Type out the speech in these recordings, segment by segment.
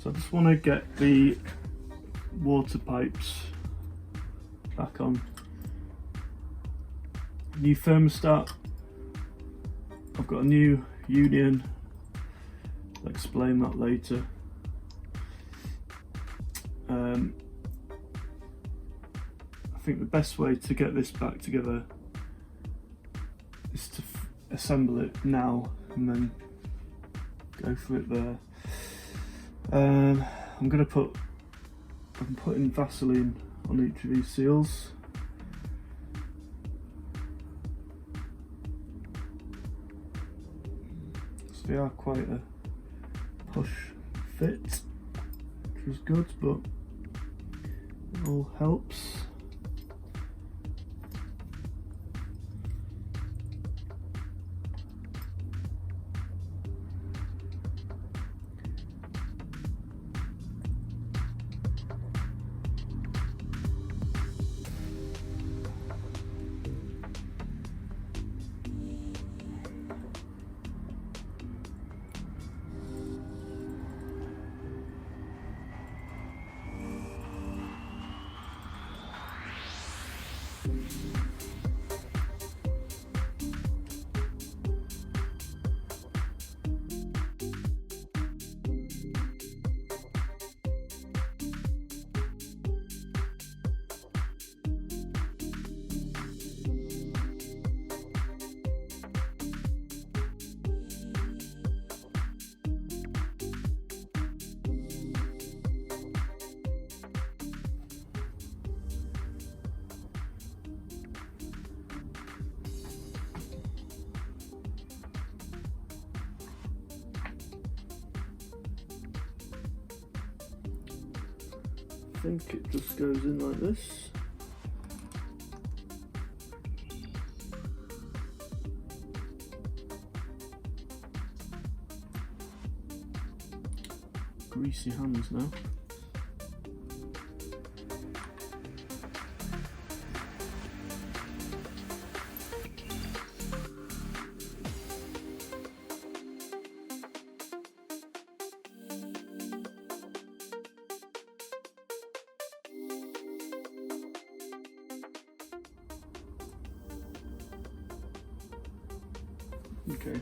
So I just want to get the water pipes back on. New thermostat. I've got a new union. I'll explain that later. I think the best way to get this back together is to assemble it now and then go for it there. I'm putting Vaseline on each of these seals. So they are quite a push fit, which is good, but it all helps. I think it just goes in like this. Greasy hands now. Okay.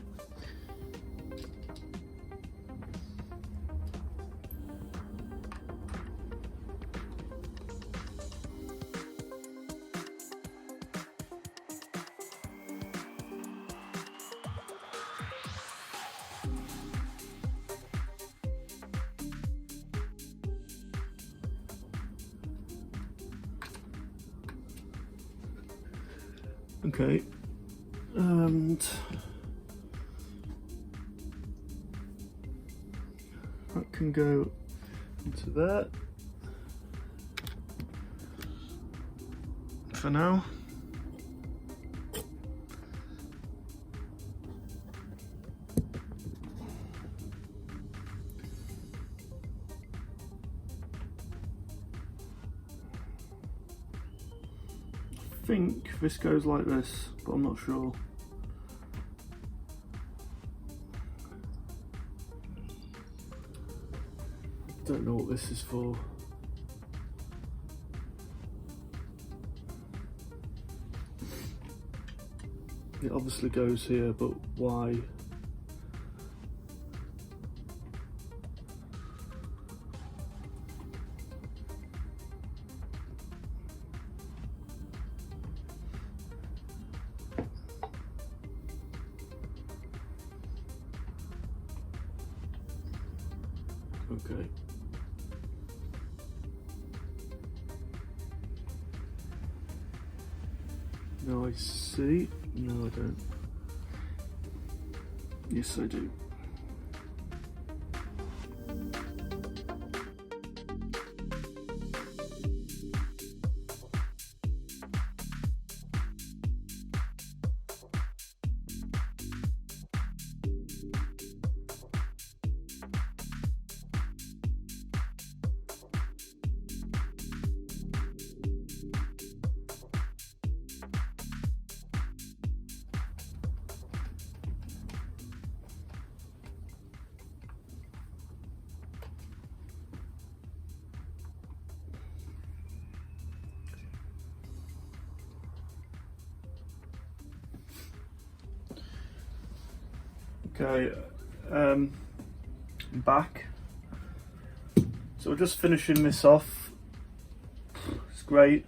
Okay, and that can go into there for now. I think this goes like this, but I'm not sure. Don't know what this is for. It obviously goes here, but why? Okay. Now I see. No, I don't. Yes, I do. Okay, I'm back. So we're just finishing this off. It's great.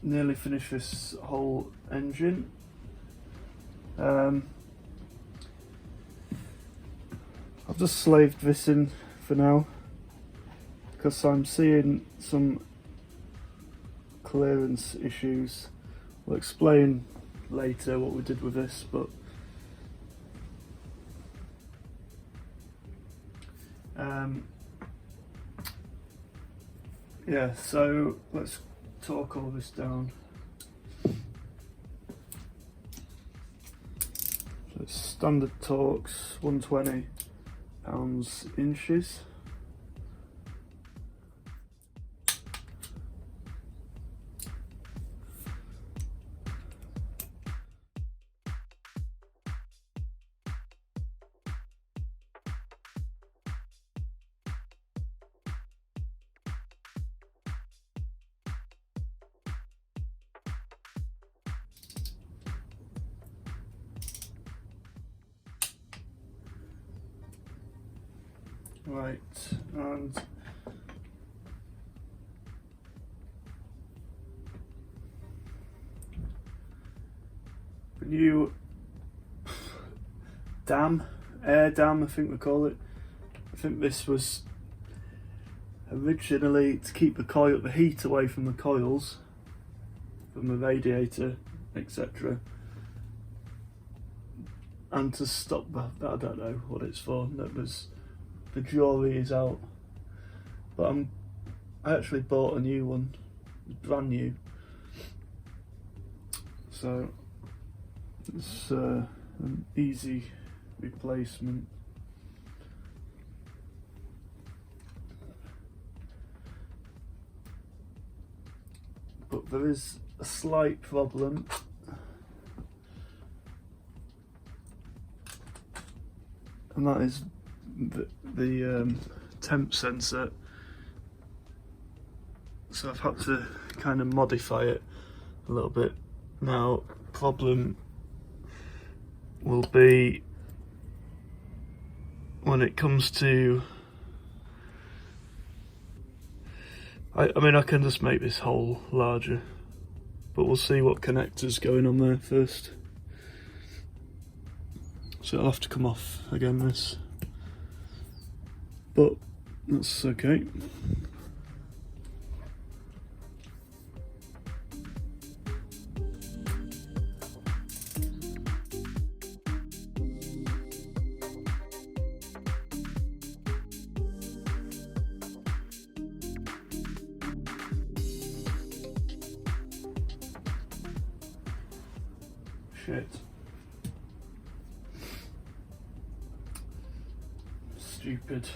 Nearly finished this whole engine. I've just slaved this in for now because I'm seeing some clearance issues. We'll explain later what we did with this, but yeah, so let's torque all this down. So it's standard torques, 120 pounds/inches. Right, and the new air dam, I think we call it. I think this was originally to keep the heat away from the coils, from the radiator, etc. And to stop that, I don't know what it's for. The jury is out, but I actually bought a new one, brand new. So it's an easy replacement. But there is a slight problem. And that is the temp sensor. So I've had to kind of modify it a little bit. Now, problem will be when it comes to, I mean I can just make this hole larger, but we'll see what connector's going on there first. So it'll have to come off again, this, but that's okay. Shit. Stupid.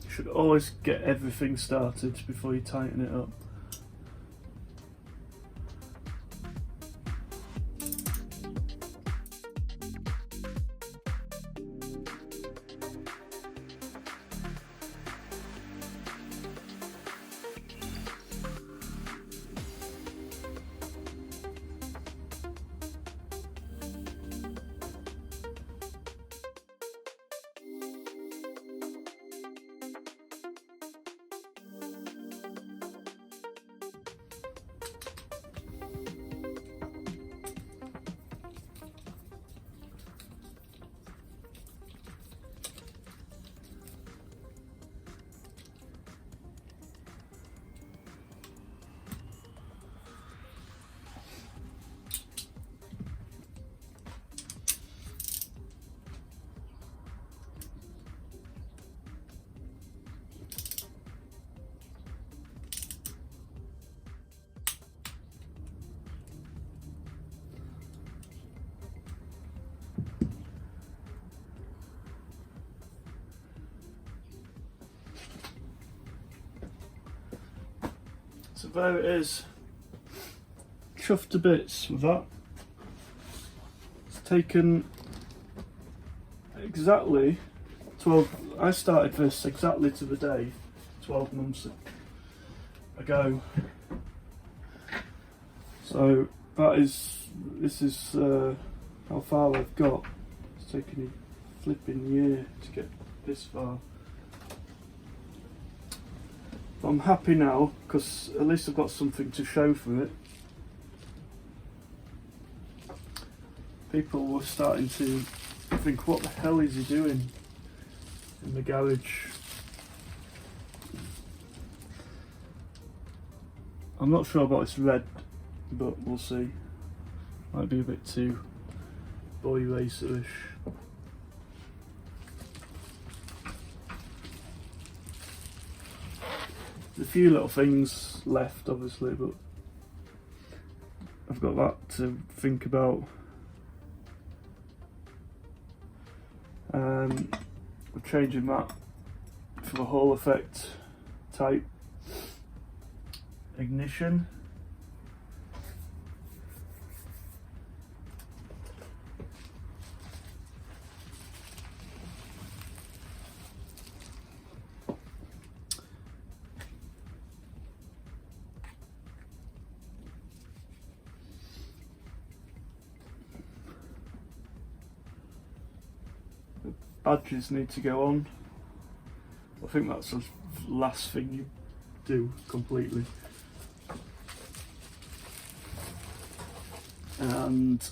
You should always get everything started before you tighten it up. So there it is. Chuffed to bits with that. It's taken exactly 12, I started this exactly to the day 12 months ago. So this is how far I've got. It's taken a flipping year to get this far. But I'm happy now because at least I've got something to show for it. People were starting to think, what the hell is he doing in the garage? I'm not sure about this red, but we'll see. Might be a bit too boy racerish. There's a few little things left, obviously, but I've got that to think about. We're changing that for the Hall effect type ignition. Badges need to go on. I think that's the last thing you do completely. And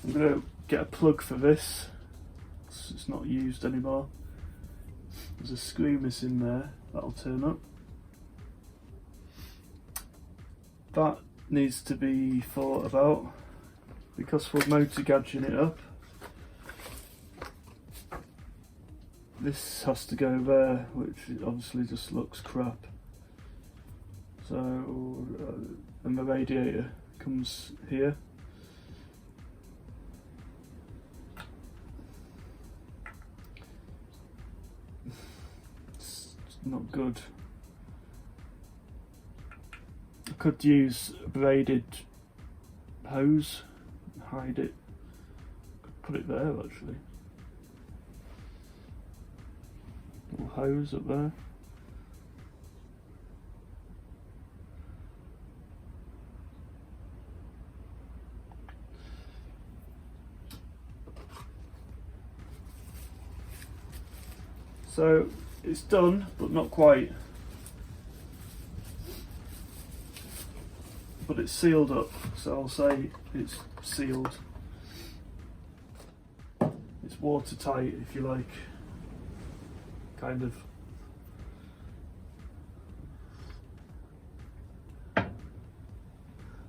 I'm going to get a plug for this. It's not used anymore. There's a screw missing there. That'll turn up. That needs to be thought about because we're motor gadging it up. This has to go there, which obviously just looks crap. So, and the radiator comes here. It's not good. I could use a braided hose and hide it. Could put it there actually. Little hose up there. So it's done, but not quite. But it's sealed up, so I'll say it's sealed. It's watertight, if you like. Kind of.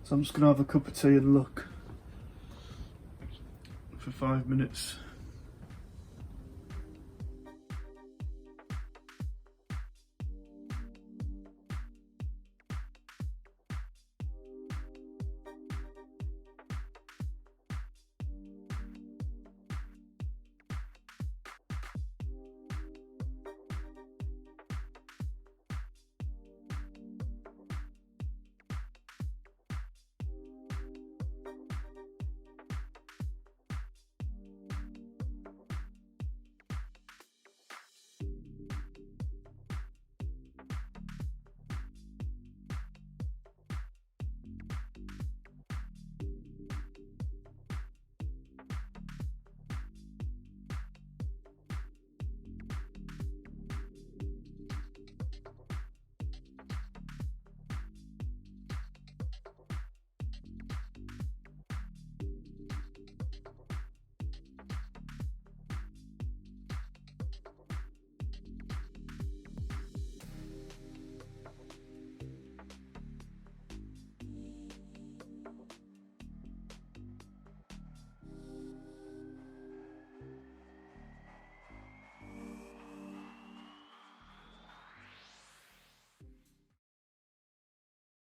So I'm just going to have a cup of tea and look for 5 minutes.